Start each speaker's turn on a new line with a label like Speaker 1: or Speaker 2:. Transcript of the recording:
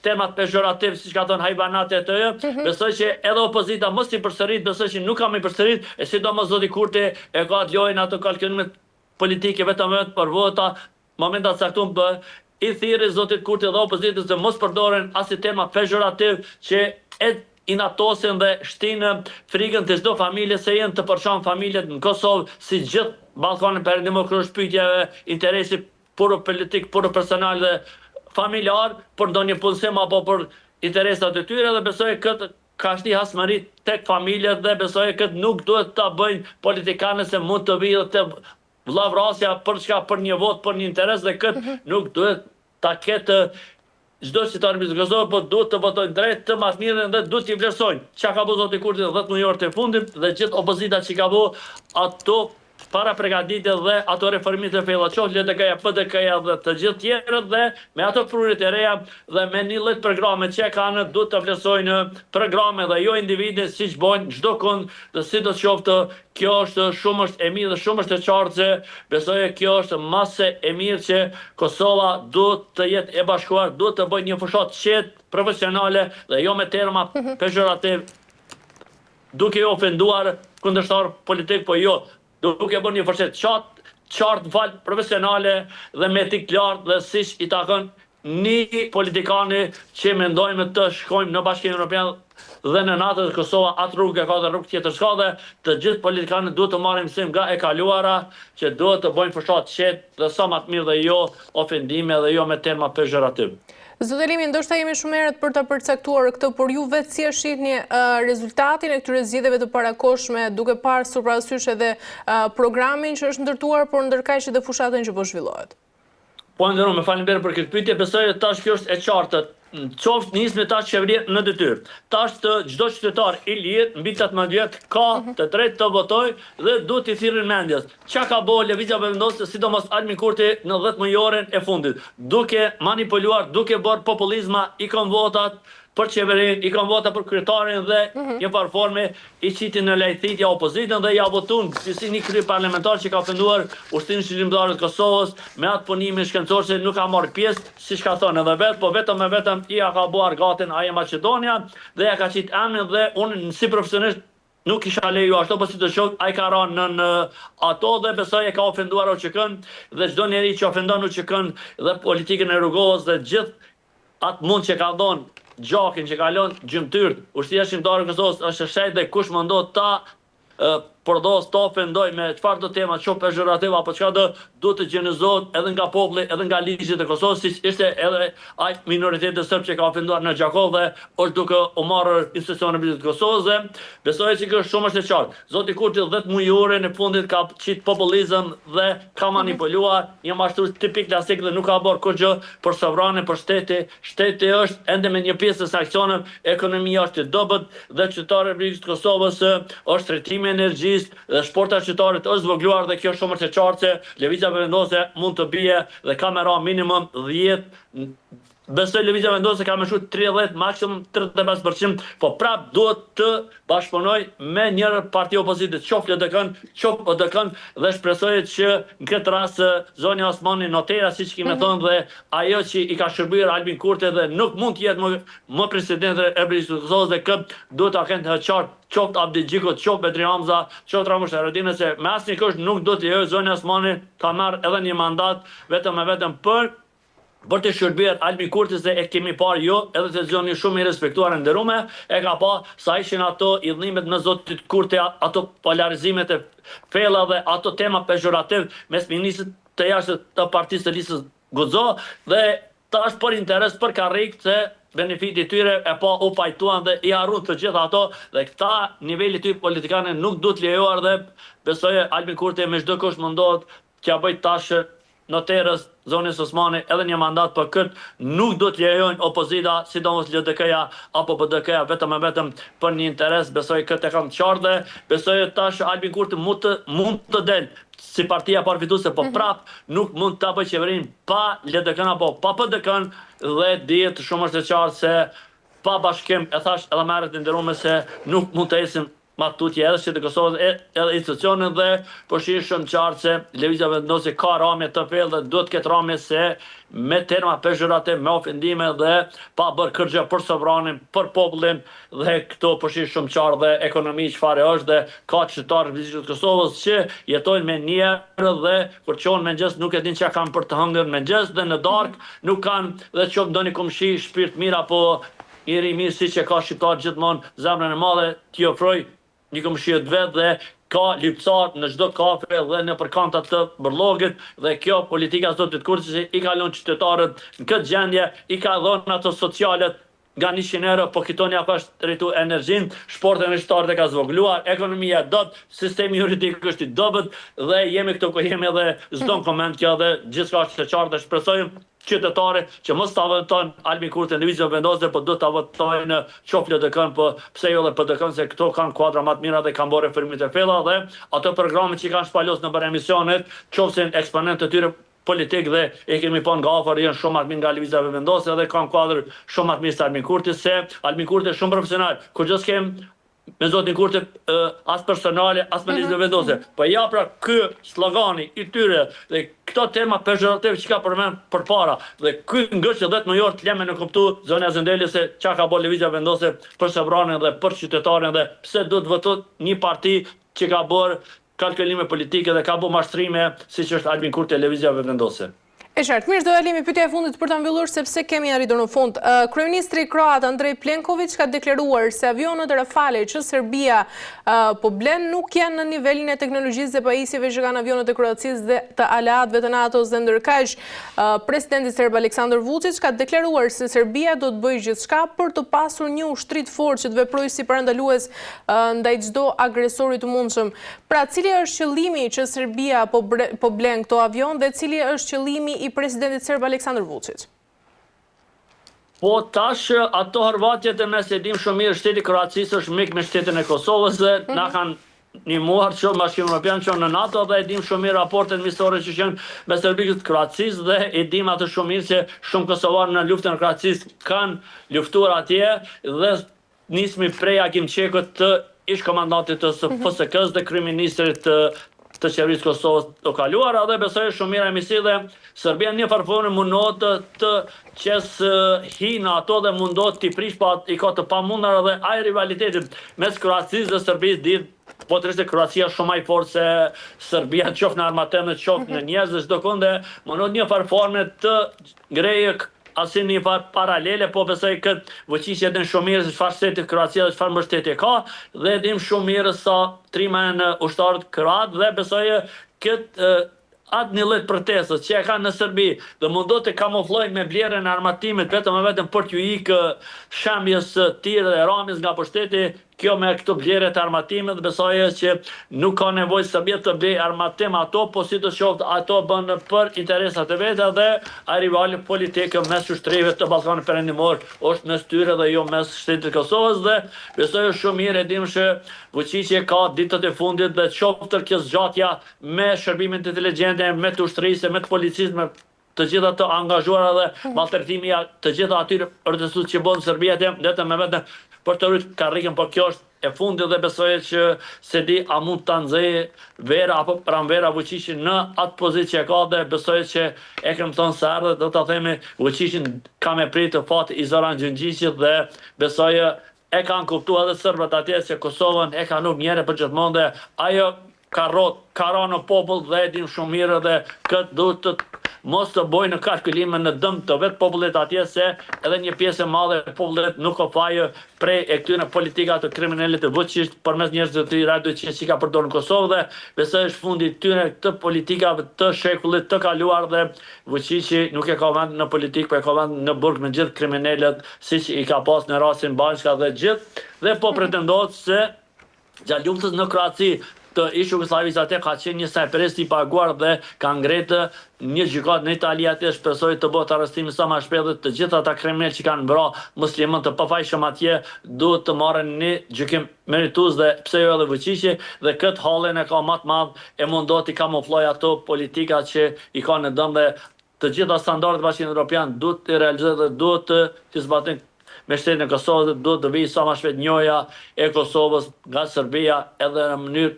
Speaker 1: temat pejorativ, siç ka thënë hajvanate të besoj që edhe opozita mos i përsërit, besoj që nuk kam i përsërit, e sidomos zoti Kurti e ka të lojën ato kalkulimet politike vetëm për vota, momentat caktuar i thirrë zotit Kurti dhe opozitës të mos përdoren as tema pejorativ që inatosin dhe shtinë frikën të çdo familje se janë të përshon familjet në Kosovë si gjithë Ballkanin Perëndimor kur është pyetja interesi puro politik, puro personal dhe familjar për ndonjë punësim apo për interesat e tyre dhe besoj këtë ka shti hasmëri tek familjet dhe besoj këtë nuk duhet ta bëjnë politikanë se mund të vijë të vllavrasja për çka për një vot, për një interes dhe këtë nuk duhet ta ketë çdo qytetar i Kosovës, por duhet të votojnë drejt të mirën dhe duhet t'i vlerësojnë. Çka ka bëu zoti Kurti 10 muaj të fundit dhe gjithë opozita që ka bëu ato para përgatitje dhe ato reformit e fejlla qoftë LDK-ja, PDK-ja dhe të gjithë tjerët dhe me ato prurit e reja dhe me një lloj programe që kanë duhet të vlerësojnë programe dhe jo individe siç bojnë çdo kënd dhe sidoqoftë kjo është shumë është e mirë dhe shumë është e qartë se besoj kjo është masë e mirë që Kosova duhet të jetë e bashkuar, duhet të bëjë një fushat qetë, profesionale dhe jo me terma pejorativ duke ofenduar kundërshtar politik, po jo duke bërë një fushat qartë, fal profesionale dhe me etik lartë dhe siç i takon një politikani që mendojmë të shkojmë në Bashkimin Evropian dhe në NATO dhe Kosova atë rrugë ka dhe rrugë tjetër s'ka dhe të gjithë politikanët duhet të marrin mësim nga e kaluara që duhet të bëjnë fushat qetë dhe sa më të mirë dhe jo ofendime dhe jo me terma pejorativ.
Speaker 2: Zot Elimi, ndoshta jemi shumë herët për të përcaktuar këtë, por ju vetë si e shihni rezultatin e këtyre zgjedhjeve të parakohshme duke parë së parasysh edhe programin që është ndërtuar, por ndërkaq edhe fushatën që po zhvillohet?
Speaker 1: Po ndërruar, me faleminderit për këtë pyetje, besoj që tash kjo është e qartë. Qoftë nisme tash qeveria në detyrë. Tash të çdo qytetar i lirë mbi 18 vjet ka të drejtë të votojë dhe duhet t'i thirrën mendjes. Çka ka bëu lëvizja vendosë, sidomos Albin Kurti në 10 muajorën e fundit, duke manipuluar, duke bërë populizma, i kanë votat për qeverinë, i kanë vota për kryetarin dhe një farë forme i qiti në lejthitja opozitën dhe ja votun si një kry parlamentar që ka ofenduar Ushtrinë Shqiptare të Kosovës me atë punimin shkencor që nuk ka marrë pjesë, siç ka thënë edhe vetë, po vetëm i ka buar gatin aje Maqedonia dhe ja ka qitë emrin dhe unë si profesionist nuk isha leju ashtu, po si të shoh, ai ka rënë në ato dhe besoj e ka ofenduar OÇK-n dhe çdo njeri që ofendon OÇK-n dhe politikën e Rrugovës dhe gjithë atë mund që ka dhënë gjakin që kalon gjymtyrt, Ushtria Shqiptare e Kosovës është shejt dhe kush mundot ta përdos të ofendoj me çfarë do tema shumë pejorativ apo çka do të gjenizohet edhe nga populli, edhe nga ligjet e Kosovës, siç ishte edhe ai minoriteti serb që ka ofenduar në Gjakov dhe është duke u marrë institucionet e Kosovës dhe besoj se kjo shumë është e qartë. Zoti Kurti 10 muajore në fundit ka qit populizëm dhe ka manipuluar një mashtrues tipik klasik dhe nuk ka bërë kurrë për sovrane, për shteti. Shteti është ende me një pjesë të sanksioneve, ekonomia është e dobët dhe qytetarët e Kosovës është tretimi energjisë dhe shporta qytetare është zvogluar dhe kjo shumë është e qartë se lëvizja vendose mund të bie dhe ka me ra minimum 10. Besoj lëvizja vendose ka me shu 30, maksimum 35%, po prap duhet të bashkëpunoj me një parti opozitit, qoftë LDK-n, qoftë PDK-n dhe shpresoj që në këtë rast zonja Osmani Notera, siç kemi thënë dhe ajo që i ka shërbyer Albin Kurti dhe nuk mund të jetë më presidenti e Kosovës dhe këtë duhet ta kenë të qartë qoftë Abdi Gjikut, qoftë Betri Hamza, qoftë Ramush Haradinaj se me asnjë kusht nuk do të lejojë zonja Osmani ta marrë edhe një mandat vetëm për të shërbyer Albin Kurti se e kemi parë jo, edhe televizioni shumë i respektuar e nderuar, e ka pa sa ishin ato idhnimet me zotit Kurti, ato polarizimet e fella dhe ato tema pejorativ mes ministrit të jashtëm të partisë të listës Guxo dhe tash për interes për karrik se benefiti tyre e pa u pajtuan dhe i harruan të gjitha ato dhe këta niveli ty politikane nuk duhet lejuar dhe besoj Albin Kurti me çdo kush mundohet t'ja bëj tash noterës zonës Osmani edhe një mandat për këtë nuk do të lejojnë opozita, sidomos LDK-ja apo PDK-ja vetëm për një interes, besoj këtë e kam qartë dhe besoj tash Albin Kurti mund të del si partia përfituese, po prap nuk mund ta bëjë qeverinë pa LDK-n apo pa PDK-n dhe dihet shumë është e qartë se pa bashkim, e thash edhe merret nderuar se nuk mund të ecim matutje edhe që të Kosovës edhe institucionet dhe po shihim qartë se lëvizja vendose ka rame të thellë dhe duhet të ketë rame se me terma pejorative, me ofendime dhe pa bërë kërgje për sovranin, për popullin dhe këto po shihim shumë qartë dhe ekonomi çfarë është dhe ka qytetarë të Kosovës që jetojnë me njerë dhe kur qonë me mëngjes nuk e din çka kanë për të hëngër me mëngjes dhe në darkë nuk kanë dhe qoftë ndonjë komshi shpirt mirë apo njëri mirë si që ka shqiptar gjithmonë zemrën e madhe t'i ofroj një komshi të vet dhe ka lypsar në çdo kafe dhe në përkantat të Bërllogit dhe kjo politika zotit Kurçi i ka lënë qytetarët në këtë gjendje, i ka dhënë ato socialet nga 100 euro, po kitoni apo është rritu energjin, shportin e shtarët e ka zvogluar, ekonomia dot, sistemi juridik është i dobët dhe jemi këtu ku jemi dhe s'don koment kjo dhe gjithçka është e qartë dhe shpresojmë qytetare që mos ta votojnë Albin Kurti në lëvizje vendose, po do ta votojnë qoftë LDK-n, po pse jo edhe PDK-n se këto kanë kuadra më të mira dhe kanë bërë reformit e fella dhe ato programe që kanë shpalos në bërë emisionet, qoftë eksponentë të tyre politik dhe e kemi pa nga afër janë shumë më të mirë nga lëvizjeve vendose dhe kanë kuadër shumë më të mirë se Albin Kurti se Albin Kurti është shumë profesional. Kur gjë s'kem me zotin Kurti as personale, as me lëvizje vendose. Po ja pra ky slogani i tyre dhe këto tema pejorative që ka përmend përpara dhe ky ngërçë 10 mijor të lëmë në kuptu zona Zendeli se çka ka bërë lëvizja vendose për sobranin dhe për qytetarin dhe pse duhet votot një parti që ka bërë kalkulime politike dhe ka bërë mashtrime siç është Albin Kurti e lëvizjeve vendose.
Speaker 2: E qartë, mirë, do e limi pyetja e fundit për ta mbyllur sepse kemi arritur në fund. Kryeministri kroat Andrej Plenković ka deklaruar se avionët Rafale që Serbia po blen nuk janë në nivelin e teknologjisë dhe pajisjeve që kanë avionët e Kroacisë dhe të aleatëve të NATO-s dhe ndërkaq presidenti serb Aleksandar Vučić ka deklaruar se Serbia do të bëjë gjithçka për të pasur një ushtri të fortë që të veprojë si parandalues ndaj çdo agresori të mundshëm. Pra, cili është qëllimi që Serbia po blen këto avion dhe cili është qëllimi i presidentit serb Aleksandar Vučić?
Speaker 1: Po tash ato Horvatjet e mes e dim shumë mirë shteti Kroacisë është mik me shtetin e Kosovës dhe na kanë një muar që Bashkimi Evropian që në NATO dhe e dim shumë mirë raportet miqësore që janë me Serbikët Kroacisë dhe e dim atë shumë mirë se shumë kosovarë në luftën e Kroacisë kanë luftuar atje dhe nismi prej Akim Qekut të ish komandantit të FSK-s dhe kryeministrit të qeverisë Kosovës të kaluar, dhe besoj shumë mirë e misi dhe Serbia një farforme mundot të qesë hinë ato dhe mundot t'i prish pa i ka të pamundur dhe ai rivalitetit mes Kroacisë dhe Serbisë ditë po të rishte Kroacia shumë ai fortë se Serbia qoftë në armatën, qoftë në njerëz dhe çdo kënde mundot një farforme të grejë asin një paralele, po besoj këtë vëqishje edhe në shumë mirë se çfarë shteti Kroacia dhe çfarë mbështetje ka dhe dim shumë mirë sa trima në ushtarët kroat dhe besoj këtë atë një lloj protestës që e kanë në Serbi dhe mundot të kamuflojnë me blerjen e armatimit vetëm për t'ju ikë shembjes tire dhe ramis nga pushteti, kjo me këto blerje të armatimit dhe besoj që nuk ka nevojë Serbia të blej armatim ato, po si të qoftë ato bën për interesat e veta dhe ai rivali politikë mes ushtrive të Ballkanit Perëndimor është mes tyre dhe jo mes shtetit të Kosovës dhe besoj shumë mirë e dim se Vučić ka ditët e fundit dhe qoftë kjo zgjatja me shërbimin të inteligjente, me të ushtrisë, me të policisë, me të gjitha të angazhuara dhe maltretimi të gjitha atyre protestues që bën Serbia vetëm për të rritur karrikën, por kjo është e fundit dhe besoj që se di a mund ta nxjejë vera apo pranvera Vučićin në atë pozitë që ka dhe besoj që e kem thënë se ardhe do ta themi Vučićin ka me pritë fat i Zoran Xhinxhiçit dhe besoj e kanë kuptuar edhe serbët atje se Kosovën e kanë nuk njëre për gjithmonë dhe ajo ka ra në popull dhe e dim shumë mirë dhe këtë duhet të mos të bojnë në kalkulime në dëm të vetë popullit atje se edhe një pjesë e madhe e popullit nuk o fajë prej e këtyre politika të kriminalit të Vučić përmes njerëzve të tjerë që ka përdorur në Kosovë dhe besoj është fundi tyre të politikave të shekullit të kaluar dhe Vučić nuk e ka vend në politikë, po e ka vend në burg me gjithë kriminalet siç i ka pas në rastin Banjka dhe gjithë dhe po pretendohet se gjatë luftës në Kroaci të ish Jugosllavisë atë ka qenë një snajperist i paguar dhe ka ngretë një gjykatë në Itali atë shpresoj të bëhet arrestimi sa më shpejt dhe të gjithë ata kriminal që kanë bra musliman të pafajshëm atje duhet të marrin një gjykim meritues dhe pse jo edhe Vučić dhe këtë hallin e ka më të madh e mundot i kamufloj ato politika që i ka në dëm dhe të gjitha standardet Bashkimit Evropian duhet të realizohet dhe duhet të zbatojnë me shtetin e Kosovës, duhet të vijë sa më shpejt njoja e Kosovës nga Serbia edhe në mënyrë